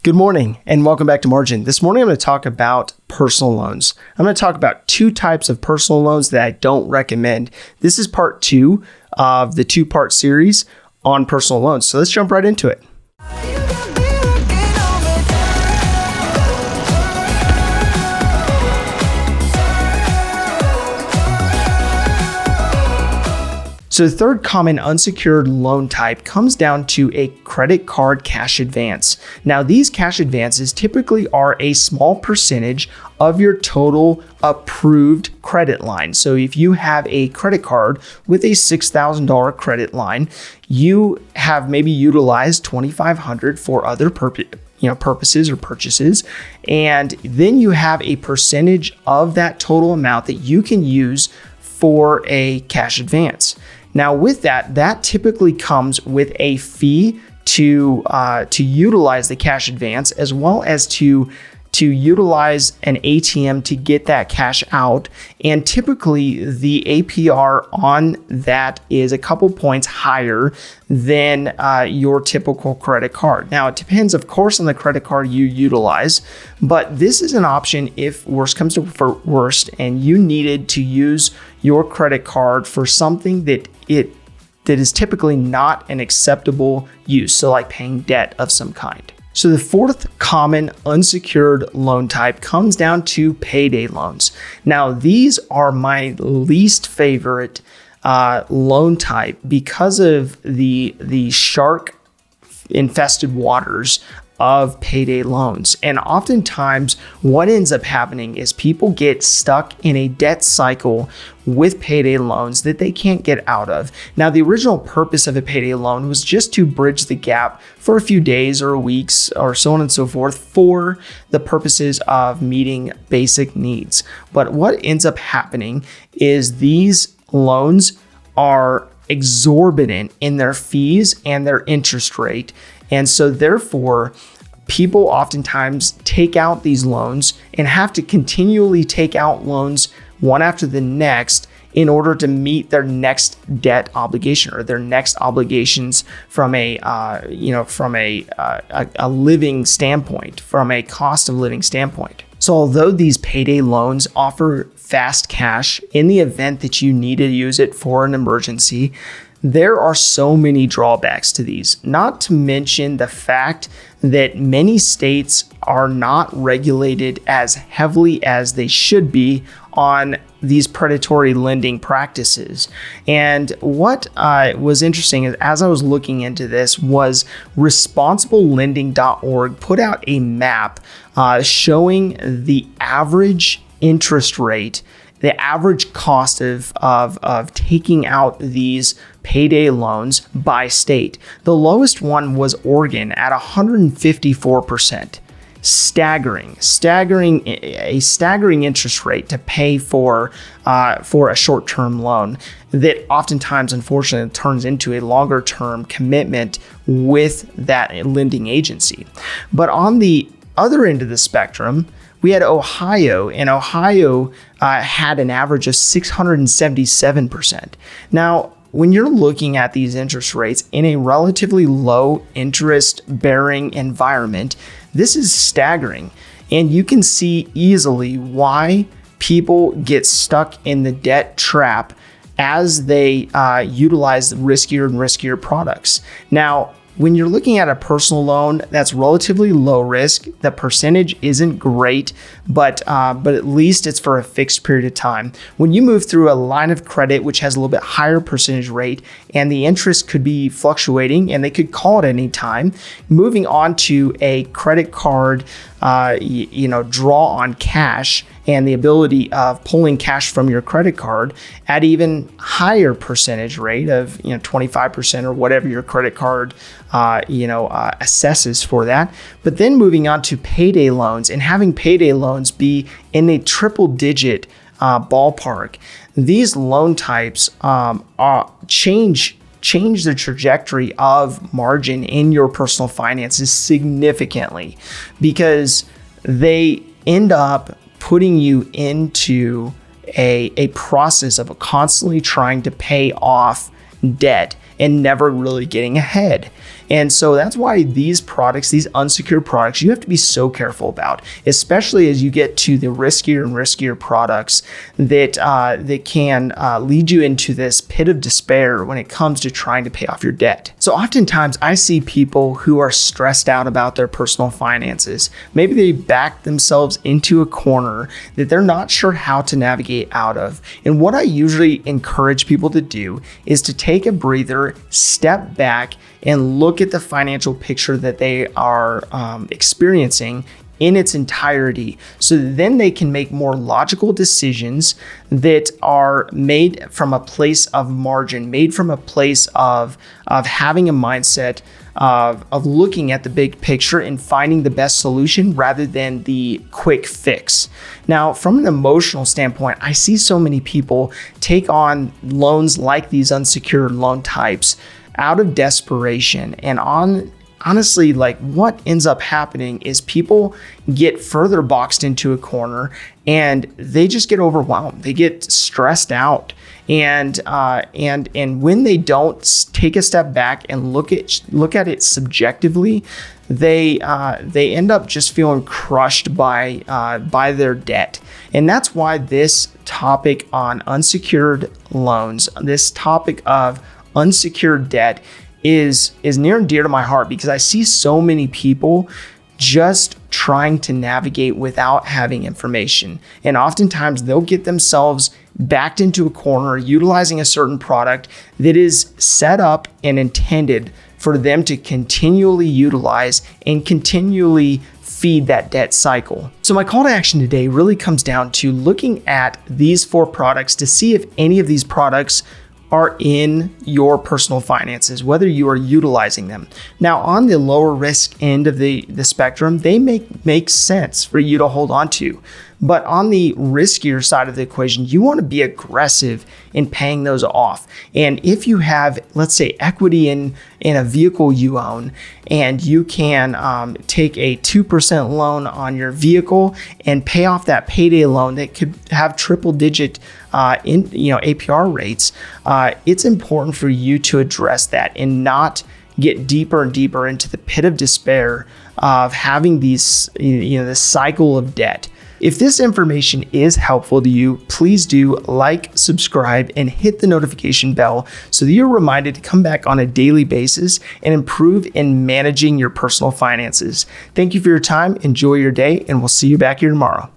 Good morning and welcome back to Margin. This morning I'm going to talk about personal loans. I'm going to talk about two types of personal loans that I don't recommend. This is part 2 of the 2-part series on personal loans. So let's jump right into it. So the third common unsecured loan type comes down to a credit card cash advance. Now, these cash advances typically are a small percentage of your total approved credit line. So if you have a credit card with a $6,000 credit line, you have maybe utilized $2,500 for other purposes or purchases, and then you have a percentage of that total amount that you can use for a cash advance. Now, with that typically comes with a fee to utilize the cash advance, as well as to utilize an ATM to get that cash out. And typically the APR on that is a couple points higher than your typical credit card. Now, it depends, of course, on the credit card you utilize, but this is an option if worst comes to worst and you needed to use your credit card for something that is typically not an acceptable use, so like paying debt of some kind. So the fourth common unsecured loan type comes down to payday loans. Now, these are my least favorite loan type because of the shark infested waters of payday loans. And oftentimes what ends up happening is people get stuck in a debt cycle with payday loans that they can't get out of. Now, the original purpose of a payday loan was just to bridge the gap for a few days or weeks or so on and so forth for the purposes of meeting basic needs. But what ends up happening is these loans are exorbitant in their fees and their interest rate. And so therefore, people oftentimes take out these loans and have to continually take out loans one after the next in order to meet their next debt obligation or their next obligations from a living standpoint, from a cost of living standpoint. So although these payday loans offer fast cash in the event that you need to use it for an emergency, there are so many drawbacks to these, not to mention the fact that many states are not regulated as heavily as they should be on these predatory lending practices. And what was interesting is, as I was looking into this, was responsiblelending.org put out a map showing the average interest rate, the average cost of taking out these payday loans by state. The lowest one was Oregon at 154%. Staggering interest rate to pay for a short-term loan that oftentimes, unfortunately, turns into a longer-term commitment with that lending agency. But on the other end of the spectrum, we had Ohio, and Ohio had an average of 677%. Now, when you're looking at these interest rates in a relatively low interest bearing environment, this is staggering. And you can see easily why people get stuck in the debt trap as they utilize riskier and riskier products. Now, when you're looking at a personal loan that's relatively low risk, the percentage isn't great, but at least it's for a fixed period of time. When you move through a line of credit, which has a little bit higher percentage rate, and the interest could be fluctuating and they could call at any time, moving on to a credit card, draw on cash and the ability of pulling cash from your credit card at even higher percentage rate of 25% or whatever your credit card assesses for that. But then moving on to payday loans and having payday loans be in a triple digit ballpark. These loan types change the trajectory of margin in your personal finances significantly, because they end up putting you into a process of constantly trying to pay off debt and never really getting ahead. And so that's why these products, these unsecured products, you have to be so careful about, especially as you get to the riskier and riskier products that can lead you into this pit of despair when it comes to trying to pay off your debt. So oftentimes I see people who are stressed out about their personal finances. Maybe they back themselves into a corner that they're not sure how to navigate out of. And what I usually encourage people to do is to take a breather, step back, and look at the financial picture that they are experiencing in its entirety, so that then they can make more logical decisions that are made from a place of margin, made from a place of having a mindset of looking at the big picture and finding the best solution rather than the quick fix. Now, from an emotional standpoint, I see so many people take on loans like these unsecured loan types out of desperation, and honestly, like what ends up happening is people get further boxed into a corner and they just get overwhelmed. They get stressed out. And when they don't take a step back and look at it subjectively, they end up just feeling crushed by their debt. And that's why this topic on unsecured loans, this topic of unsecured debt is near and dear to my heart, because I see so many people just trying to navigate without having information. And oftentimes they'll get themselves backed into a corner utilizing a certain product that is set up and intended for them to continually utilize and continually feed that debt cycle. So my call to action today really comes down to looking at these 4 products to see if any of these products are in your personal finances, whether you are utilizing them. Now, on the lower risk end of the spectrum, they make sense for you to hold on to. But on the riskier side of the equation, you want to be aggressive in paying those off. And if you have, let's say, equity in a vehicle you own, and you can take a 2% loan on your vehicle and pay off that payday loan that could have triple-digit APR rates, it's important for you to address that and not get deeper and deeper into the pit of despair of having these, this cycle of debt. If this information is helpful to you, please do like, subscribe, and hit the notification bell so that you're reminded to come back on a daily basis and improve in managing your personal finances. Thank you for your time. Enjoy your day, and we'll see you back here tomorrow.